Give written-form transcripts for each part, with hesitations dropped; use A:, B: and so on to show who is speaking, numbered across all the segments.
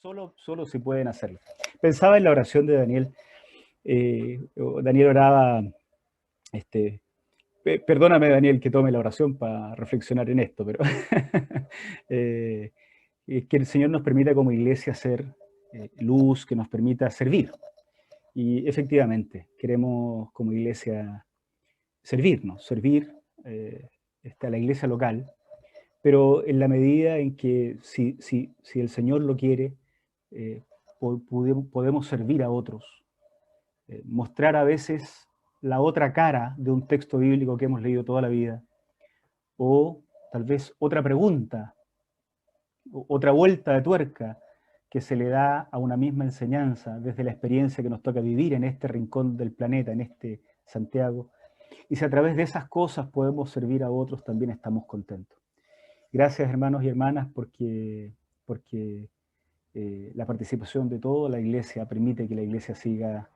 A: Solo si pueden hacerlo. Pensaba en la oración de Daniel. Daniel oraba, perdóname Daniel que tome la oración para reflexionar en esto, pero que el Señor nos permita como iglesia ser luz, que nos permita servir. Y efectivamente, queremos como iglesia servir a la iglesia local, pero en la medida en que si el Señor lo quiere, eh, podemos servir a otros, mostrar a veces la otra cara de un texto bíblico que hemos leído toda la vida, o tal vez otra pregunta, otra vuelta de tuerca que se le da a una misma enseñanza desde la experiencia que nos toca vivir en este rincón del planeta, en este Santiago. Y si a través de esas cosas podemos servir a otros, también estamos contentos. Gracias, hermanos y hermanas, porque la participación de toda la iglesia permite que la iglesia siga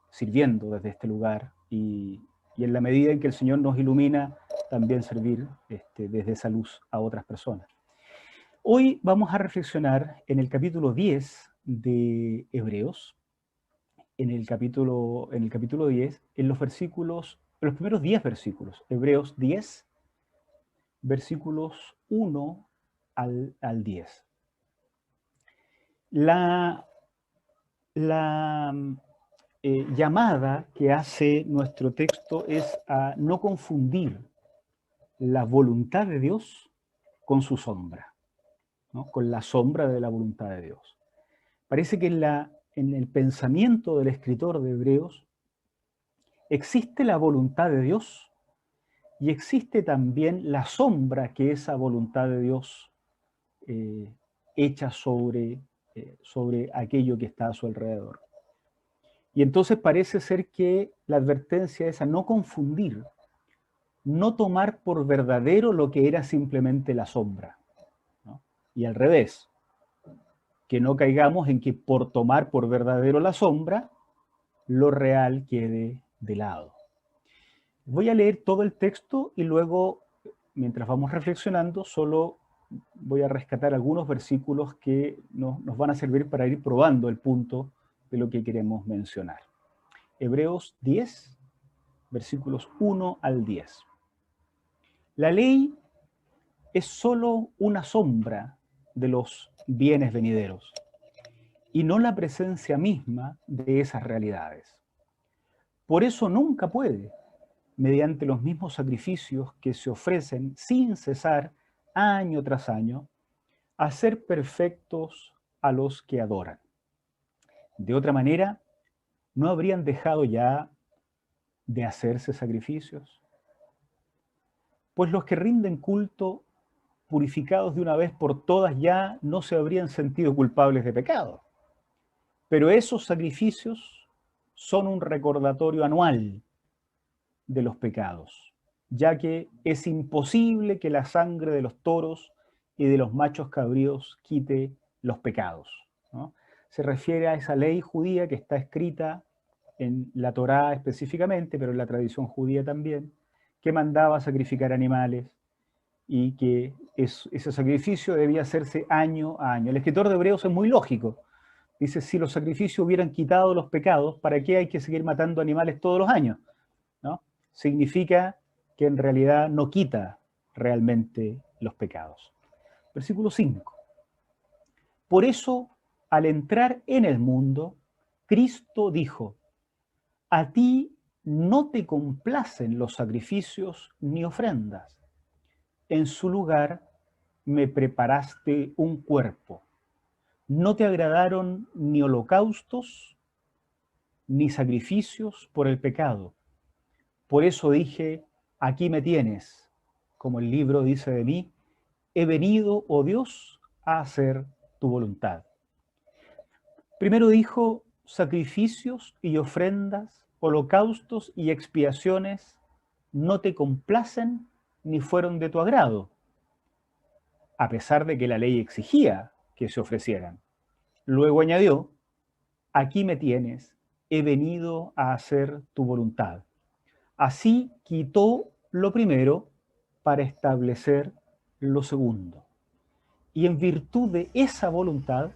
A: sirviendo desde este lugar y en la medida en que el Señor nos ilumina, también servir desde esa luz a otras personas. Hoy vamos a reflexionar en el capítulo 10 de Hebreos, en el capítulo 10, en los primeros 10 versículos, Hebreos 10, versículos 1 al 10. La llamada que hace nuestro texto es a no confundir la voluntad de Dios con su sombra, ¿no? Con la sombra de la voluntad de Dios. Parece que en el pensamiento del escritor de Hebreos existe la voluntad de Dios y existe también la sombra que esa voluntad de Dios echa sobre aquello que está a su alrededor. Y entonces parece ser que la advertencia es a no confundir, no tomar por verdadero lo que era simplemente la sombra, ¿no? Y al revés, que no caigamos en que por tomar por verdadero la sombra, lo real quede de lado. Voy a leer todo el texto y luego, mientras vamos reflexionando, solo voy a rescatar algunos versículos que nos van a servir para ir probando el punto de lo que queremos mencionar. Hebreos 10, versículos 1 al 10. La ley es solo una sombra de los bienes venideros y no la presencia misma de esas realidades. Por eso nunca puede, mediante los mismos sacrificios que se ofrecen sin cesar año tras año, hacer perfectos a los que adoran. De otra manera, ¿no habrían dejado ya de hacerse sacrificios? Pues los que rinden culto, purificados de una vez por todas, ya no se habrían sentido culpables de pecado. Pero esos sacrificios son un recordatorio anual de los pecados, ya que es imposible que la sangre de los toros y de los machos cabríos quite los pecados, ¿no? Se refiere a esa ley judía que está escrita en la Torá específicamente, pero en la tradición judía también, que mandaba sacrificar animales y que ese sacrificio debía hacerse año a año. El escritor de Hebreos es muy lógico. Dice, si los sacrificios hubieran quitado los pecados, ¿para qué hay que seguir matando animales todos los años? ¿No? Significa que en realidad no quita realmente los pecados. Versículo 5. Por eso, al entrar en el mundo, Cristo dijo, a ti no te complacen los sacrificios ni ofrendas. En su lugar me preparaste un cuerpo. No te agradaron ni holocaustos ni sacrificios por el pecado. Por eso dije, aquí me tienes, como el libro dice de mí, he venido, oh Dios, a hacer tu voluntad. Primero dijo, sacrificios y ofrendas, holocaustos y expiaciones no te complacen ni fueron de tu agrado, a pesar de que la ley exigía que se ofrecieran. Luego añadió, aquí me tienes, he venido a hacer tu voluntad. Así quitó lo primero para establecer lo segundo. Y en virtud de esa voluntad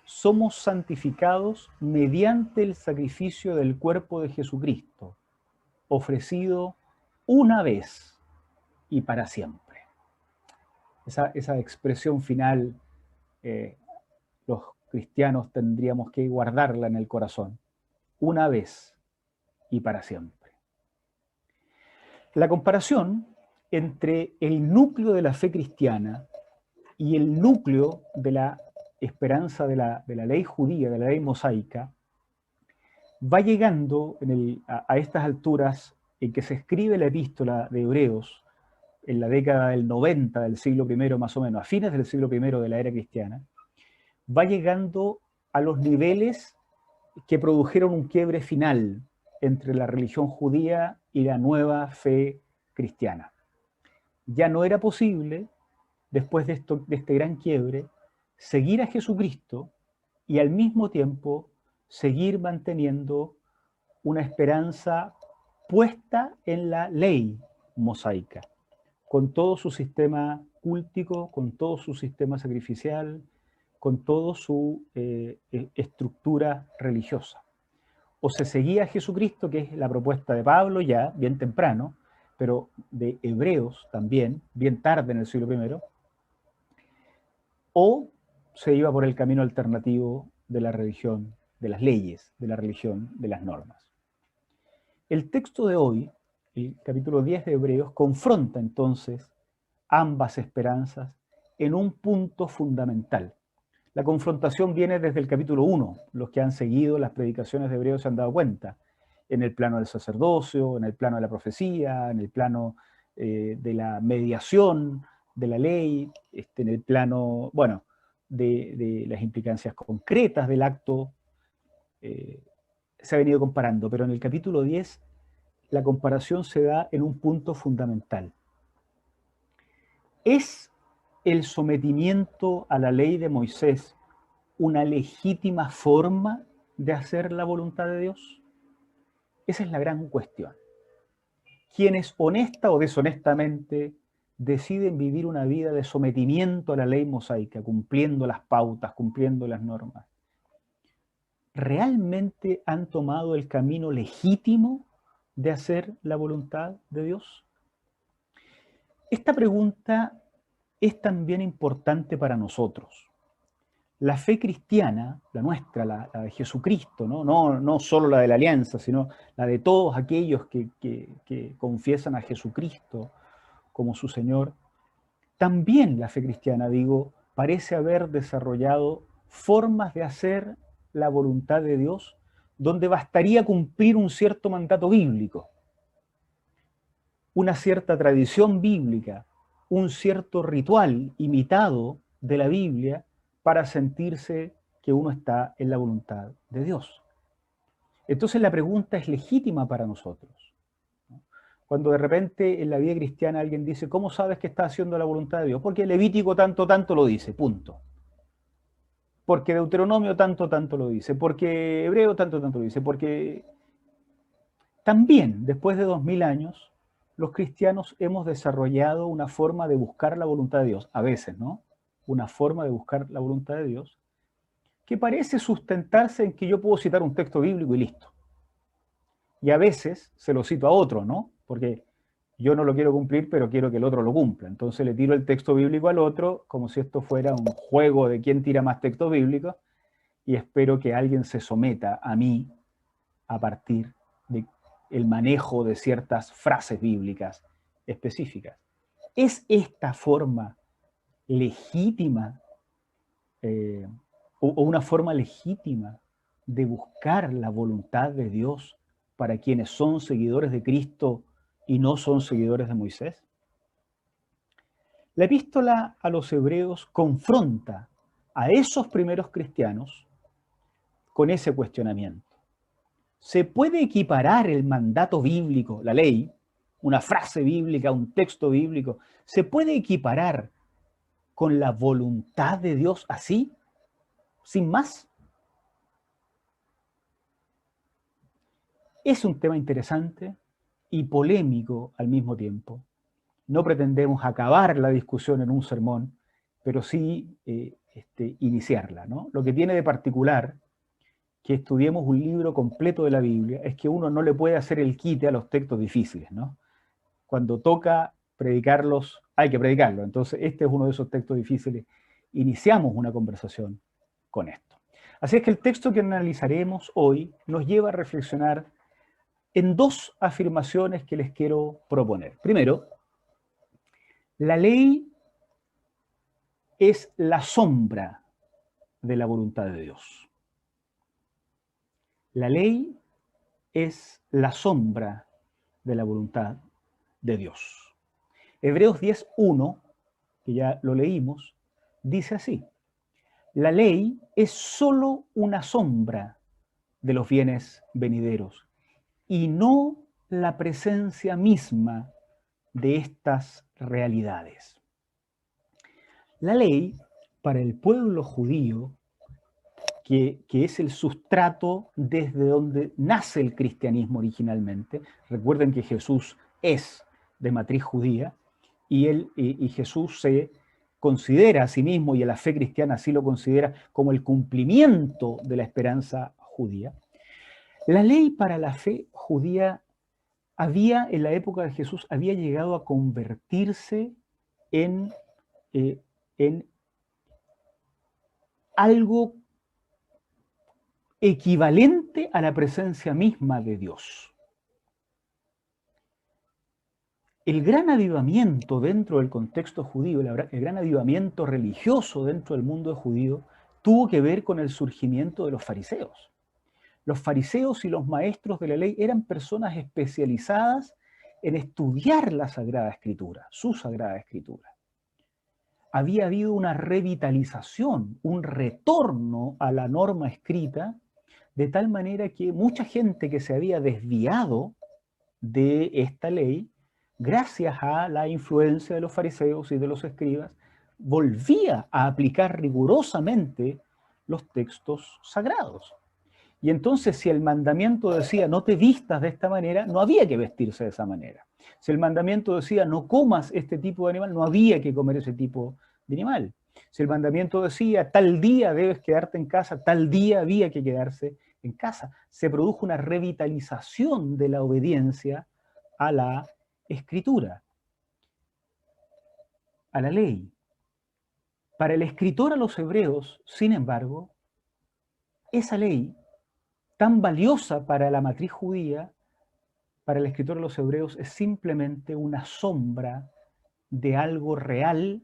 A: somos santificados mediante el sacrificio del cuerpo de Jesucristo, ofrecido una vez y para siempre. Esa expresión final, los cristianos tendríamos que guardarla en el corazón. Una vez y para siempre. La comparación entre el núcleo de la fe cristiana y el núcleo de la esperanza de la ley judía, de la ley mosaica, va llegando a estas alturas en que se escribe la epístola de Hebreos, en la década del 90 del siglo I más o menos, a fines del siglo I de la era cristiana, va llegando a los niveles que produjeron un quiebre final entre la religión judía y la nueva fe cristiana. Ya no era posible, después de este gran quiebre, seguir a Jesucristo y al mismo tiempo seguir manteniendo una esperanza puesta en la ley mosaica, con todo su sistema cúltico, con todo su sistema sacrificial, con toda su estructura religiosa. O se seguía a Jesucristo, que es la propuesta de Pablo ya, bien temprano, pero de Hebreos también, bien tarde en el siglo I, o se iba por el camino alternativo de la religión, de las leyes, de la religión, de las normas. El texto de hoy, el capítulo 10 de Hebreos, confronta entonces ambas esperanzas en un punto fundamental. La confrontación viene desde el capítulo 1. Los que han seguido las predicaciones de Hebreos se han dado cuenta. En el plano del sacerdocio, en el plano de la profecía, en el plano de la mediación de la ley, en el plano, bueno, de las implicancias concretas del acto, se ha venido comparando. Pero en el capítulo 10 la comparación se da en un punto fundamental. ¿Es el sometimiento a la ley de Moisés una legítima forma de hacer la voluntad de Dios? Esa es la gran cuestión. Quienes honesta o deshonestamente deciden vivir una vida de sometimiento a la ley mosaica, cumpliendo las pautas, cumpliendo las normas, ¿realmente han tomado el camino legítimo de hacer la voluntad de Dios? Esta pregunta es también importante para nosotros. La fe cristiana, la nuestra, la de Jesucristo, no solo la de la Alianza, sino la de todos aquellos que confiesan a Jesucristo como su Señor, también la fe cristiana, digo, parece haber desarrollado formas de hacer la voluntad de Dios donde bastaría cumplir un cierto mandato bíblico, una cierta tradición bíblica, un cierto ritual imitado de la Biblia para sentirse que uno está en la voluntad de Dios. Entonces la pregunta es legítima para nosotros. Cuando de repente en la vida cristiana alguien dice, ¿cómo sabes que está haciendo la voluntad de Dios? Porque Levítico tanto lo dice, punto. Porque Deuteronomio tanto lo dice. Porque Hebreo tanto lo dice. Porque también, después de 2000 años, los cristianos hemos desarrollado una forma de buscar la voluntad de Dios, a veces, ¿no? Una forma de buscar la voluntad de Dios, que parece sustentarse en que yo puedo citar un texto bíblico y listo. Y a veces se lo cito a otro, ¿no? Porque yo no lo quiero cumplir, pero quiero que el otro lo cumpla. Entonces le tiro el texto bíblico al otro, como si esto fuera un juego de quién tira más textos bíblicos, y espero que alguien se someta a mí a partir del manejo de ciertas frases bíblicas específicas. ¿Es esta forma legítima o una forma legítima de buscar la voluntad de Dios para quienes son seguidores de Cristo y no son seguidores de Moisés? La epístola a los Hebreos confronta a esos primeros cristianos con ese cuestionamiento. ¿Se puede equiparar el mandato bíblico, la ley, una frase bíblica, un texto bíblico, se puede equiparar con la voluntad de Dios así, sin más? Es un tema interesante y polémico al mismo tiempo. No pretendemos acabar la discusión en un sermón, pero sí iniciarla, ¿no? Lo que tiene de particular que estudiemos un libro completo de la Biblia es que uno no le puede hacer el quite a los textos difíciles, ¿no? Cuando toca predicarlos, hay que predicarlos. Entonces, este es uno de esos textos difíciles. Iniciamos una conversación con esto. Así es que el texto que analizaremos hoy nos lleva a reflexionar en dos afirmaciones que les quiero proponer. Primero, la ley es la sombra de la voluntad de Dios. La ley es la sombra de la voluntad de Dios. Hebreos 10:1, que ya lo leímos, dice así: la ley es solo una sombra de los bienes venideros y no la presencia misma de estas realidades. La ley, para el pueblo judío, que es el sustrato desde donde nace el cristianismo originalmente. Recuerden que Jesús es de matriz judía y Jesús se considera a sí mismo, y a la fe cristiana así lo considera, como el cumplimiento de la esperanza judía. La ley para la fe judía en la época de Jesús, había llegado a convertirse en algo equivalente a la presencia misma de Dios. El gran avivamiento dentro del contexto judío, el gran avivamiento religioso dentro del mundo judío, tuvo que ver con el surgimiento de los fariseos. Los fariseos y los maestros de la ley eran personas especializadas en estudiar la Sagrada Escritura, su Sagrada Escritura. Había habido una revitalización, un retorno a la norma escrita, de tal manera que mucha gente que se había desviado de esta ley, gracias a la influencia de los fariseos y de los escribas, volvía a aplicar rigurosamente los textos sagrados. Y entonces, si el mandamiento decía no te vistas de esta manera, no había que vestirse de esa manera. Si el mandamiento decía no comas este tipo de animal, no había que comer ese tipo de animal. Si el mandamiento decía tal día debes quedarte en casa, tal día había que quedarse en casa. Se produjo una revitalización de la obediencia a la escritura, a la ley. Para el escritor a los hebreos, sin embargo, esa ley, tan valiosa para la matriz judía, para el escritor de los hebreos es simplemente una sombra de algo real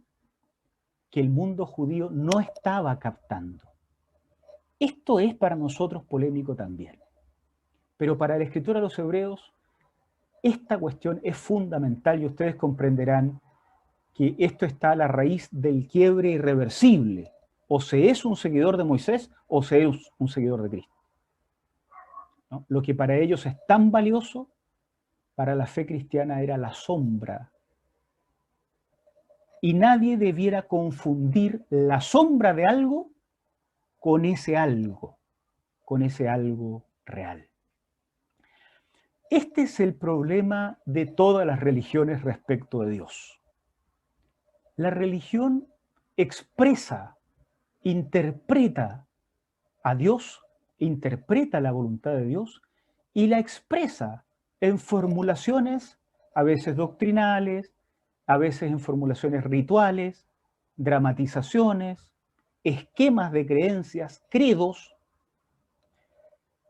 A: que el mundo judío no estaba captando. Esto es para nosotros polémico también. Pero para el escritor de los hebreos, esta cuestión es fundamental y ustedes comprenderán que esto está a la raíz del quiebre irreversible. O se es un seguidor de Moisés o se es un seguidor de Cristo, ¿no? Lo que para ellos es tan valioso, para la fe cristiana era la sombra. Y nadie debiera confundir la sombra de algo con ese algo real. Este es el problema de todas las religiones respecto de Dios. La religión expresa, interpreta a Dios, interpreta la voluntad de Dios y la expresa en formulaciones a veces doctrinales, a veces en formulaciones rituales, dramatizaciones, esquemas de creencias, credos,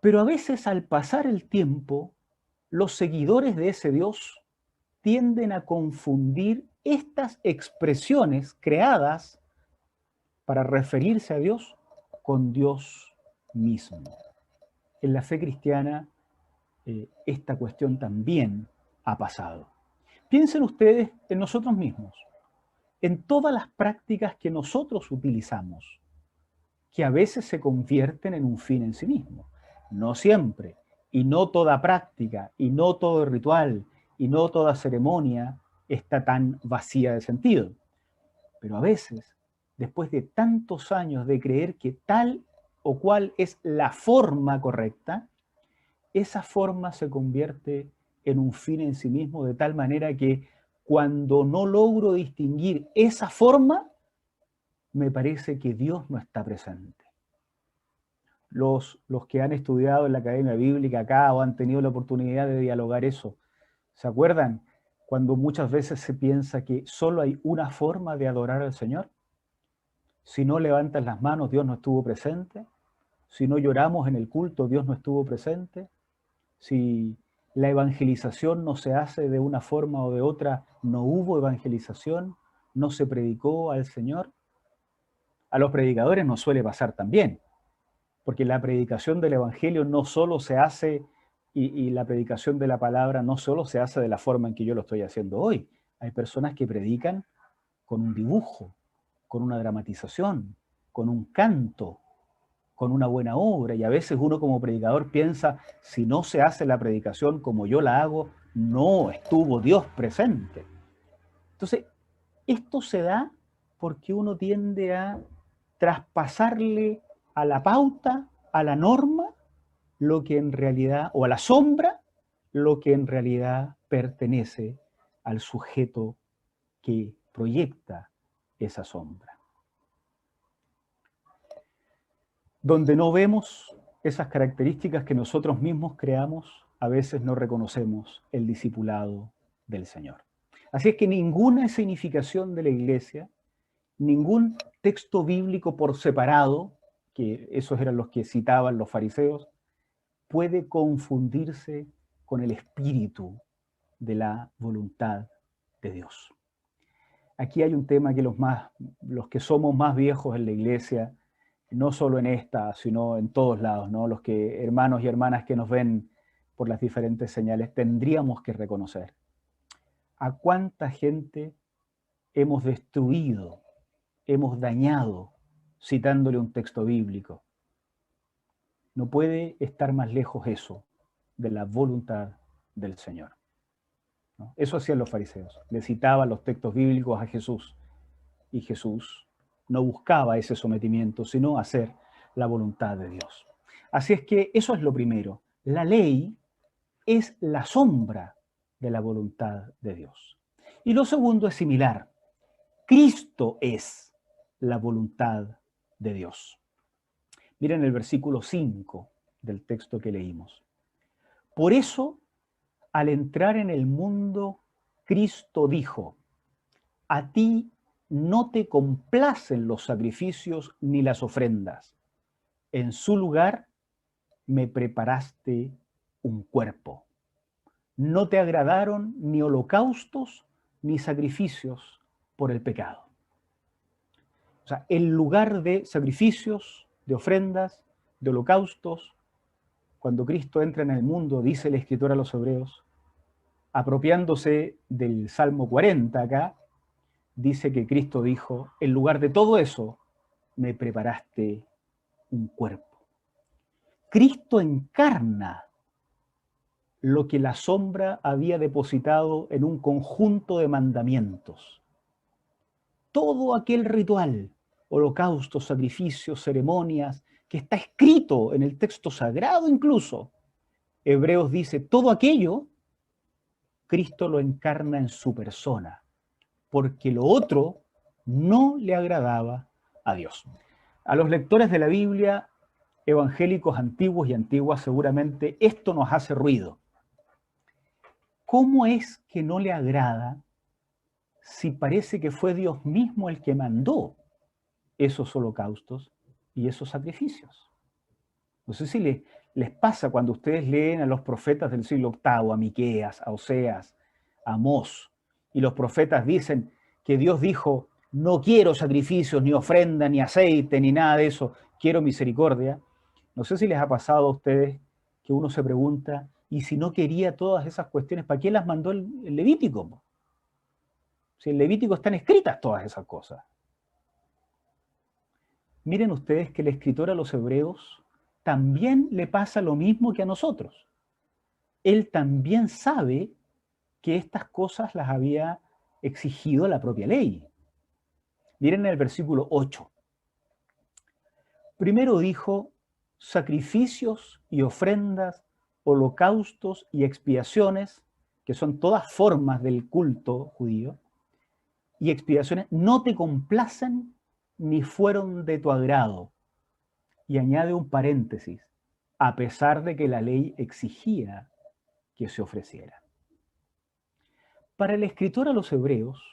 A: pero a veces al pasar el tiempo, los seguidores de ese Dios tienden a confundir estas expresiones creadas para referirse a Dios con Dios mismo. En la fe cristiana esta cuestión también ha pasado. Piensen ustedes en nosotros mismos, en todas las prácticas que nosotros utilizamos, que a veces se convierten en un fin en sí mismo. No siempre, y no toda práctica, y no todo ritual, y no toda ceremonia está tan vacía de sentido. Pero a veces, después de tantos años de creer que tal o cual es la forma correcta, esa forma se convierte en un fin en sí mismo, de tal manera que cuando no logro distinguir esa forma, me parece que Dios no está presente. Los que han estudiado en la Academia Bíblica acá o han tenido la oportunidad de dialogar eso, ¿se acuerdan cuando muchas veces se piensa que solo hay una forma de adorar al Señor? Si no levantas las manos, Dios no estuvo presente. Si no lloramos en el culto, Dios no estuvo presente. Si la evangelización no se hace de una forma o de otra, no hubo evangelización, no se predicó al Señor. A los predicadores nos suele pasar también, porque la predicación del Evangelio no solo se hace, y la predicación de la palabra no solo se hace de la forma en que yo lo estoy haciendo hoy. Hay personas que predican con un dibujo, con una dramatización, con un canto, con una buena obra, y a veces uno como predicador piensa, si no se hace la predicación como yo la hago, no estuvo Dios presente. Entonces, esto se da porque uno tiende a traspasarle a la pauta, a la norma, lo que en realidad, o a la sombra, lo que en realidad pertenece al sujeto que proyecta esa sombra. Donde no vemos esas características que nosotros mismos creamos, a veces no reconocemos el discipulado del Señor. Así es que ninguna significación de la Iglesia, ningún texto bíblico por separado, que esos eran los que citaban los fariseos, puede confundirse con el espíritu de la voluntad de Dios. Aquí hay un tema que los que somos más viejos en la Iglesia, no solo en esta, sino en todos lados, ¿no? Los que hermanos y hermanas que nos ven por las diferentes señales, tendríamos que reconocer a cuánta gente hemos destruido, hemos dañado, citándole un texto bíblico. No puede estar más lejos eso de la voluntad del Señor, ¿no? Eso hacían los fariseos, le citaban los textos bíblicos a Jesús, y Jesús no buscaba ese sometimiento, sino hacer la voluntad de Dios. Así es que eso es lo primero. La ley es la sombra de la voluntad de Dios. Y lo segundo es similar. Cristo es la voluntad de Dios. Miren el versículo 5 del texto que leímos. Por eso, al entrar en el mundo, Cristo dijo, a ti no te complacen los sacrificios ni las ofrendas. En su lugar me preparaste un cuerpo. No te agradaron ni holocaustos ni sacrificios por el pecado. O sea, en lugar de sacrificios, de ofrendas, de holocaustos, cuando Cristo entra en el mundo, dice el escritor a los hebreos, apropiándose del Salmo 40 acá, dice que Cristo dijo, en lugar de todo eso, me preparaste un cuerpo. Cristo encarna lo que la sombra había depositado en un conjunto de mandamientos. Todo aquel ritual, holocaustos, sacrificios, ceremonias, que está escrito en el texto sagrado incluso, Hebreos dice, todo aquello, Cristo lo encarna en su persona, porque lo otro no le agradaba a Dios. A los lectores de la Biblia, evangélicos antiguos y antiguas, seguramente esto nos hace ruido. ¿Cómo es que no le agrada si parece que fue Dios mismo el que mandó esos holocaustos y esos sacrificios? No sé si les pasa cuando ustedes leen a los profetas del siglo VIII, a Miqueas, a Oseas, a Amós, y los profetas dicen que Dios dijo, no quiero sacrificios, ni ofrenda, ni aceite, ni nada de eso, quiero misericordia. No sé si les ha pasado a ustedes que uno se pregunta, ¿y si no quería todas esas cuestiones, para qué las mandó el Levítico? Si en el Levítico están escritas todas esas cosas. Miren ustedes que el escritor a los hebreos también le pasa lo mismo que a nosotros. Él también sabe que estas cosas las había exigido la propia ley. Miren el versículo 8. Primero dijo, sacrificios y ofrendas, holocaustos y expiaciones, que son todas formas del culto judío, y expiaciones, no te complacen ni fueron de tu agrado. Y añade un paréntesis, a pesar de que la ley exigía que se ofreciera. Para el escritor a los hebreos,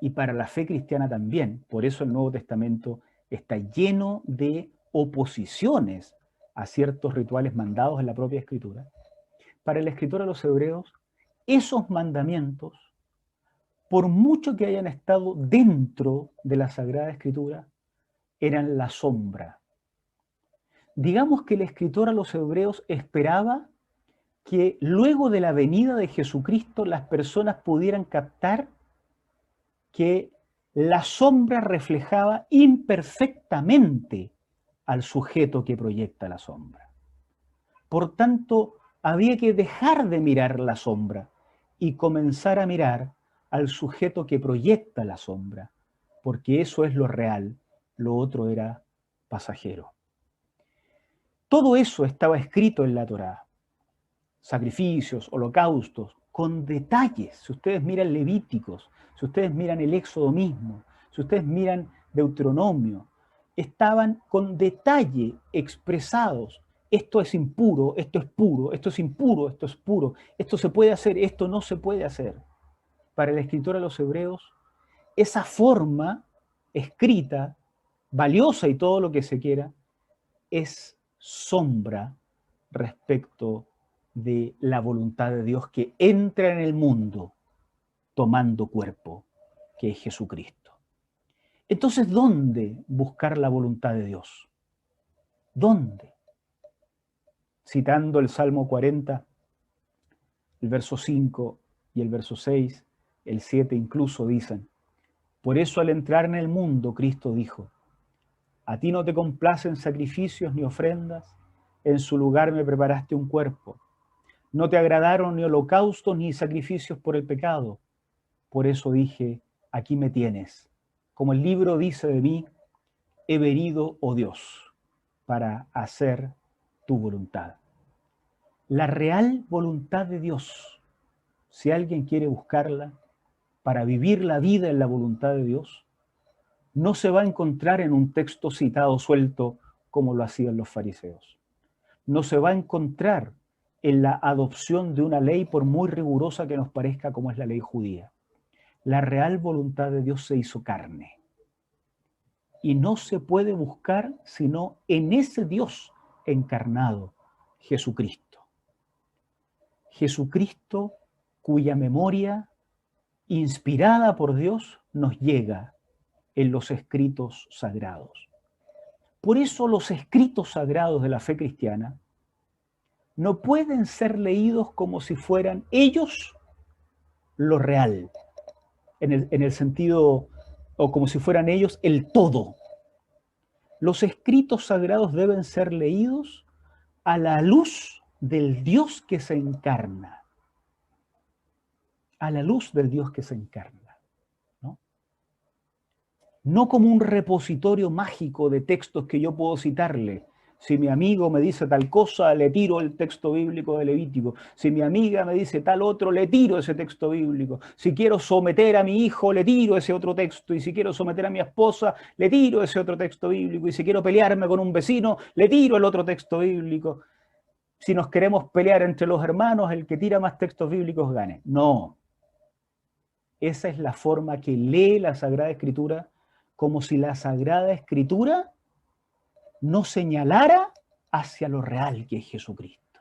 A: y para la fe cristiana también, por eso el Nuevo Testamento está lleno de oposiciones a ciertos rituales mandados en la propia Escritura. Para el escritor a los hebreos, esos mandamientos, por mucho que hayan estado dentro de la Sagrada Escritura, eran la sombra. Digamos que el escritor a los hebreos esperaba que luego de la venida de Jesucristo las personas pudieran captar que la sombra reflejaba imperfectamente al sujeto que proyecta la sombra. Por tanto, había que dejar de mirar la sombra y comenzar a mirar al sujeto que proyecta la sombra, porque eso es lo real, lo otro era pasajero. Todo eso estaba escrito en la Torá, sacrificios, holocaustos, con detalles. Si ustedes miran Levíticos, si ustedes miran el Éxodo mismo, si ustedes miran Deuteronomio, estaban con detalle expresados. Esto es impuro, esto es puro, esto es impuro, esto es puro, esto se puede hacer, esto no se puede hacer. Para el escritor a los hebreos, esa forma escrita, valiosa y todo lo que se quiera, es sombra respecto de la voluntad de Dios que entra en el mundo tomando cuerpo, que es Jesucristo. Entonces, ¿dónde buscar la voluntad de Dios? ¿Dónde? Citando el Salmo 40, el verso 5 y el verso 6, el 7 incluso dicen, por eso al entrar en el mundo, Cristo dijo, a ti no te complacen sacrificios ni ofrendas, en su lugar me preparaste un cuerpo. No te agradaron ni holocaustos ni sacrificios por el pecado. Por eso dije, aquí me tienes. Como el libro dice de mí, he venido, oh Dios, para hacer tu voluntad. La real voluntad de Dios, si alguien quiere buscarla, para vivir la vida en la voluntad de Dios, no se va a encontrar en un texto citado suelto como lo hacían los fariseos. No se va a encontrar en la adopción de una ley por muy rigurosa que nos parezca como es la ley judía. La real voluntad de Dios se hizo carne. Y no se puede buscar sino en ese Dios encarnado, Jesucristo. Jesucristo cuya memoria, inspirada por Dios, nos llega en los escritos sagrados. Por eso los escritos sagrados de la fe cristiana no pueden ser leídos como si fueran ellos lo real, en el sentido, o como si fueran ellos el todo. Los escritos sagrados deben ser leídos a la luz del Dios que se encarna. A la luz del Dios que se encarna. No como un repositorio mágico de textos que yo puedo citarle. Si mi amigo me dice tal cosa, le tiro el texto bíblico de Levítico. Si mi amiga me dice tal otro, le tiro ese texto bíblico. Si quiero someter a mi hijo, le tiro ese otro texto. Y si quiero someter a mi esposa, le tiro ese otro texto bíblico. Y si quiero pelearme con un vecino, le tiro el otro texto bíblico. Si nos queremos pelear entre los hermanos, el que tira más textos bíblicos gane. No. Esa es la forma que lee la Sagrada Escritura, como si la Sagrada Escritura no señalara hacia lo real que es Jesucristo.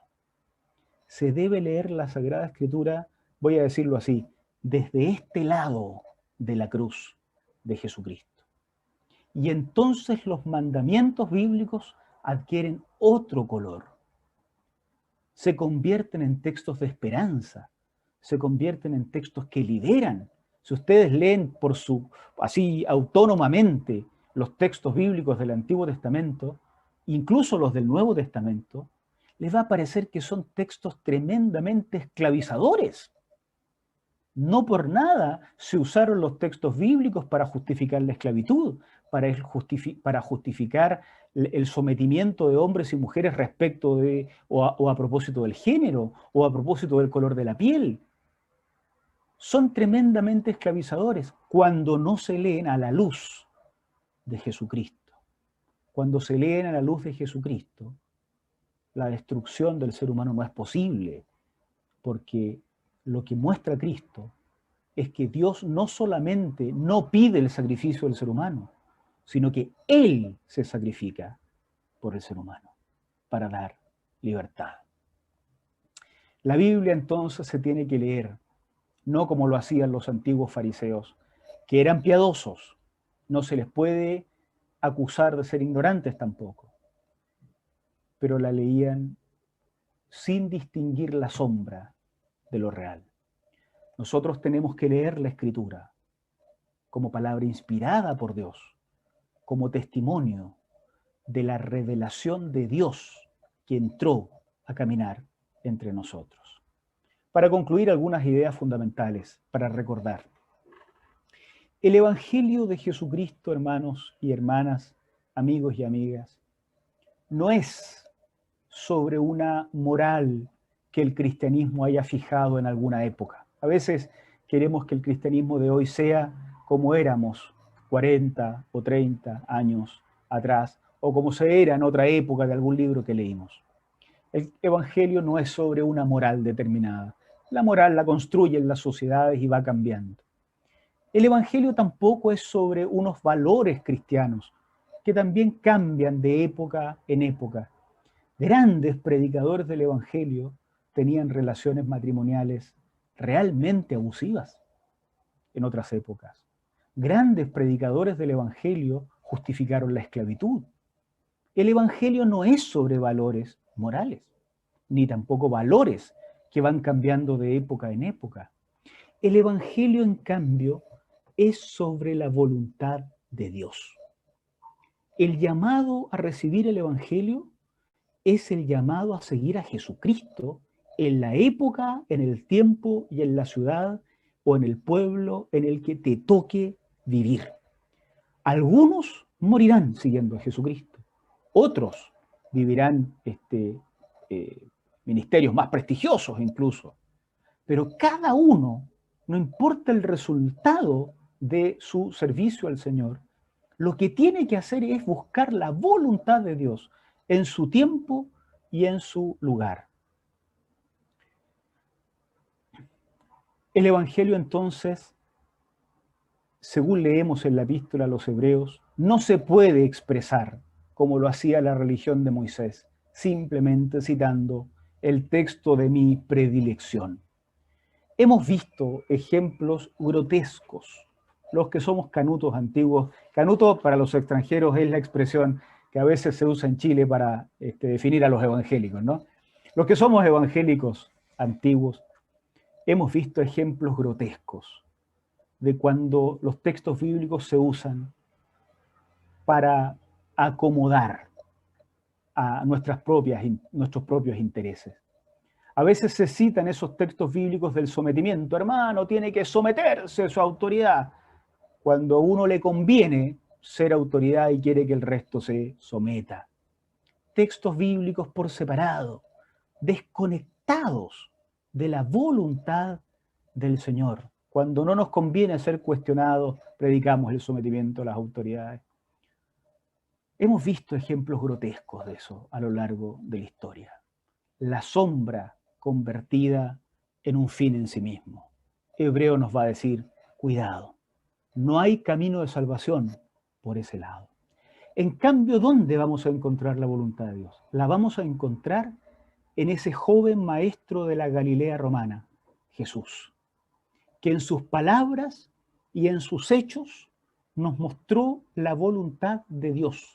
A: Se debe leer la Sagrada Escritura, voy a decirlo así, desde este lado de la cruz de Jesucristo. Y entonces los mandamientos bíblicos adquieren otro color. Se convierten en textos de esperanza, se convierten en textos que liberan. Si ustedes leen así autónomamente los textos bíblicos del Antiguo Testamento, incluso los del Nuevo Testamento, les va a parecer que son textos tremendamente esclavizadores. No por nada se usaron los textos bíblicos para justificar la esclavitud, para justificar el sometimiento de hombres y mujeres respecto de, o a propósito del género, o a propósito del color de la piel. Son tremendamente esclavizadores cuando no se leen a la luz de Jesucristo. Cuando se leen a la luz de Jesucristo, la destrucción del ser humano no es posible, porque lo que muestra Cristo es que Dios no solamente no pide el sacrificio del ser humano, sino que Él se sacrifica por el ser humano para dar libertad. La Biblia entonces se tiene que leer, no como lo hacían los antiguos fariseos, que eran piadosos. No se les puede acusar de ser ignorantes tampoco, pero la leían sin distinguir la sombra de lo real. Nosotros tenemos que leer la Escritura como palabra inspirada por Dios, como testimonio de la revelación de Dios que entró a caminar entre nosotros. Para concluir, algunas ideas fundamentales para recordar. El Evangelio de Jesucristo, hermanos y hermanas, amigos y amigas, no es sobre una moral que el cristianismo haya fijado en alguna época. A veces queremos que el cristianismo de hoy sea como éramos 40 o 30 años atrás, o como se era en otra época de algún libro que leímos. El Evangelio no es sobre una moral determinada. La moral la construyen las sociedades y va cambiando. El Evangelio tampoco es sobre unos valores cristianos que también cambian de época en época. Grandes predicadores del Evangelio tenían relaciones matrimoniales realmente abusivas en otras épocas. Grandes predicadores del Evangelio justificaron la esclavitud. El Evangelio no es sobre valores morales, ni tampoco valores que van cambiando de época en época. El Evangelio, en cambio, es sobre la voluntad de Dios. El llamado a recibir el Evangelio es el llamado a seguir a Jesucristo en la época, en el tiempo y en la ciudad o en el pueblo en el que te toque vivir. Algunos morirán siguiendo a Jesucristo, otros vivirán ministerios más prestigiosos incluso, pero cada uno, no importa el resultado de su servicio al Señor, lo que tiene que hacer es buscar la voluntad de Dios en su tiempo y en su lugar. El Evangelio entonces, según leemos en la epístola a los Hebreos, no se puede expresar como lo hacía la religión de Moisés, simplemente citando el texto de mi predilección. Hemos visto ejemplos grotescos. Los que somos canutos antiguos, canuto para los extranjeros es la expresión que a veces se usa en Chile para definir a los evangélicos, ¿no? Los que somos evangélicos antiguos, hemos visto ejemplos grotescos de cuando los textos bíblicos se usan para acomodar a nuestros propios intereses. A veces se citan esos textos bíblicos del sometimiento. Hermano, tiene que someterse a su autoridad. Cuando a uno le conviene ser autoridad y quiere que el resto se someta. Textos bíblicos por separado, desconectados de la voluntad del Señor. Cuando no nos conviene ser cuestionados, predicamos el sometimiento a las autoridades. Hemos visto ejemplos grotescos de eso a lo largo de la historia. La sombra convertida en un fin en sí mismo. Hebreo nos va a decir, cuidado, no hay camino de salvación por ese lado. En cambio, ¿dónde vamos a encontrar la voluntad de Dios? La vamos a encontrar en ese joven maestro de la Galilea romana, Jesús, que en sus palabras y en sus hechos nos mostró la voluntad de Dios.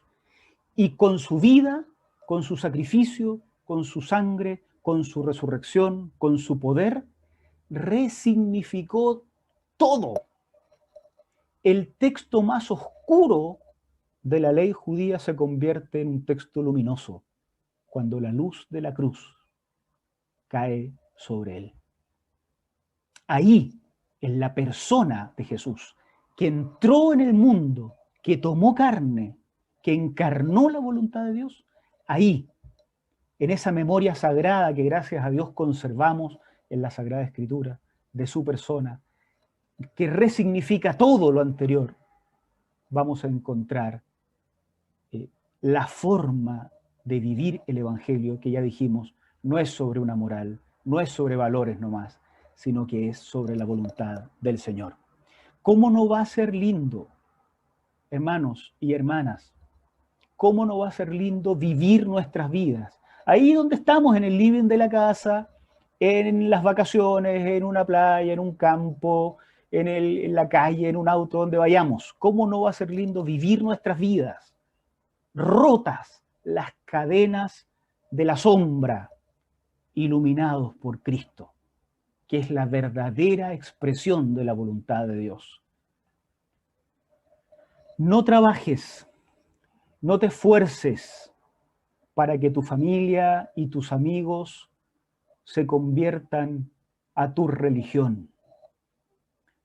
A: Y con su vida, con su sacrificio, con su sangre, con su resurrección, con su poder, resignificó todo. El texto más oscuro de la ley judía se convierte en un texto luminoso cuando la luz de la cruz cae sobre él. Ahí, en la persona de Jesús, que entró en el mundo, que tomó carne, que encarnó la voluntad de Dios, ahí, en esa memoria sagrada que gracias a Dios conservamos en la Sagrada Escritura, de su persona, que resignifica todo lo anterior, vamos a encontrar la forma de vivir el Evangelio, que ya dijimos, no es sobre una moral, no es sobre valores nomás, sino que es sobre la voluntad del Señor. ¿Cómo no va a ser lindo, hermanos y hermanas? ¿Cómo no va a ser lindo vivir nuestras vidas? Ahí donde estamos, en el living de la casa, en las vacaciones, en una playa, en un campo, en la calle, en un auto, donde vayamos. ¿Cómo no va a ser lindo vivir nuestras vidas? Rotas las cadenas de la sombra, iluminados por Cristo, que es la verdadera expresión de la voluntad de Dios. No trabajes, no te esfuerces para que tu familia y tus amigos se conviertan a tu religión.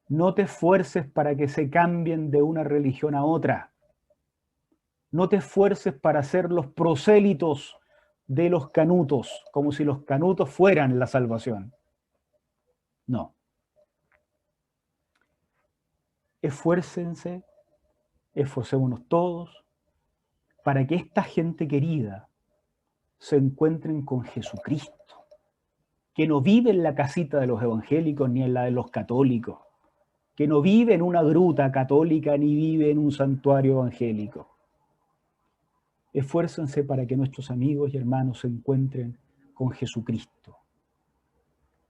A: No te esfuerces para que se cambien de una religión a otra. No te esfuerces para ser los prosélitos de los canutos, como si los canutos fueran la salvación. No. Esfuércense, esforcémonos todos para que esta gente querida se encuentren con Jesucristo, que no vive en la casita de los evangélicos ni en la de los católicos, que no vive en una gruta católica ni vive en un santuario evangélico. Esfuércense para que nuestros amigos y hermanos se encuentren con Jesucristo,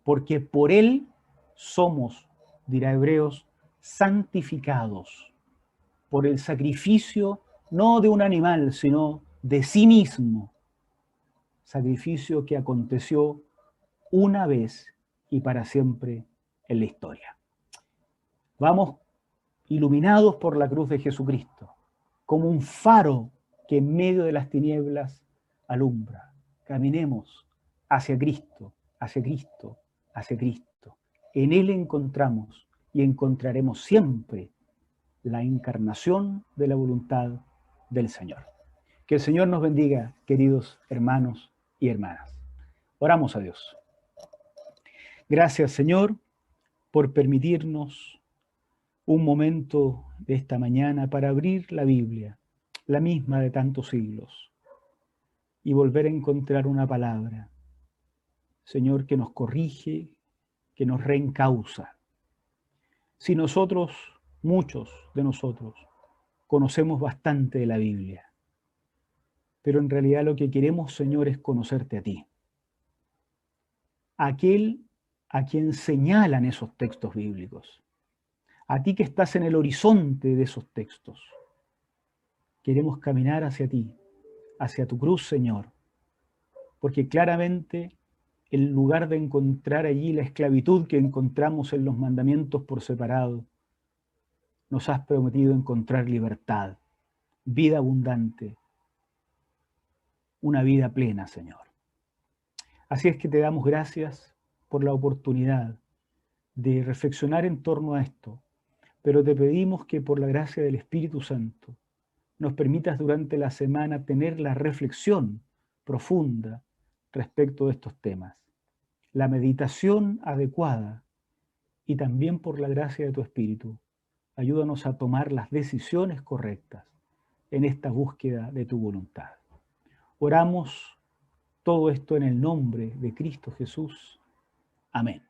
A: porque por Él somos, dirá Hebreos, santificados, por el sacrificio no de un animal, sino de sí mismo, sacrificio que aconteció una vez y para siempre en la historia. Vamos iluminados por la cruz de Jesucristo, como un faro que en medio de las tinieblas alumbra. Caminemos hacia Cristo, hacia Cristo, hacia Cristo. En Él encontramos y encontraremos siempre la encarnación de la voluntad del Señor. Que el Señor nos bendiga, queridos hermanos y hermanas. Oramos a Dios. Gracias, Señor, por permitirnos un momento de esta mañana para abrir la Biblia, la misma de tantos siglos, y volver a encontrar una palabra, Señor, que nos corrige, que nos reencausa. Si nosotros, muchos de nosotros, conocemos bastante de la Biblia, pero en realidad lo que queremos, Señor, es conocerte a ti. Aquel a quien señalan esos textos bíblicos. A ti que estás en el horizonte de esos textos. Queremos caminar hacia ti, hacia tu cruz, Señor, porque claramente en lugar de encontrar allí la esclavitud que encontramos en los mandamientos por separado, nos has prometido encontrar libertad, vida abundante, una vida plena, Señor. Así es que te damos gracias por la oportunidad de reflexionar en torno a esto, pero te pedimos que por la gracia del Espíritu Santo nos permitas durante la semana tener la reflexión profunda respecto de estos temas, la meditación adecuada, y también por la gracia de tu Espíritu, ayúdanos a tomar las decisiones correctas en esta búsqueda de tu voluntad. Oramos todo esto en el nombre de Cristo Jesús. Amén.